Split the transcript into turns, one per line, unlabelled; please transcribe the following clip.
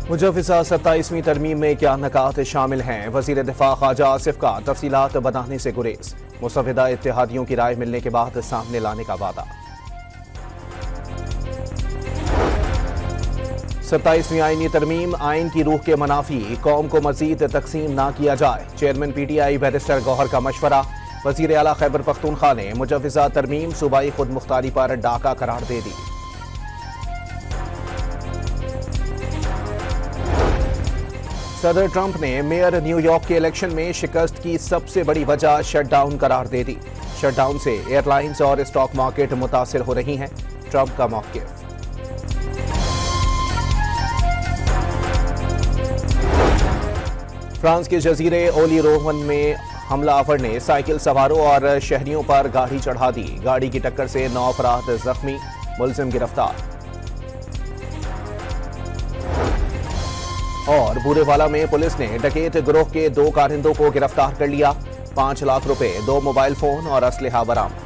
मुजव्विज़ा 27वीं तरमीम में क्या नकात शामिल हैं? वज़ीर दिफा ख्वाजा आसिफ का तफसीलात बताने से गुरेज। मुसव्विदा इत्तेहादियों की राय मिलने के बाद सामने लाने का वादा। 27वीं आईनी तरमीम आइन की रूह के मनाफी, कौम को मजीद तकसीम ना किया जाए। चेयरमैन PTI बैरिस्टर गौहर का मशवरा। वज़ीर आला खैबर पख्तूनख्वा ने मुजव्विज़ा तरमीम सूबाई खुद मुख्तारी पर डाका करार दे दी। सदर ट्रंप ने मेयर न्यूयॉर्क के इलेक्शन में शिकस्त की सबसे बड़ी वजह शटडाउन करार दे दी। शटडाउन से एयरलाइंस और स्टॉक मार्केट मुतासिर हो रही हैं। ट्रंप का मौक़िफ़। फ्रांस के जजीरे ओली रोहन में हमलावर ने साइकिल सवारों और शहरियों पर गाड़ी चढ़ा दी। गाड़ी की टक्कर से 9 अफराद जख्मी, मुलजिम गिरफ्तार। और बूरेवाला में पुलिस ने डकैत गिरोह के 2 कारिंदों को गिरफ्तार कर लिया। 5 लाख रुपए, 2 मोबाइल फोन और असलहा बरामद।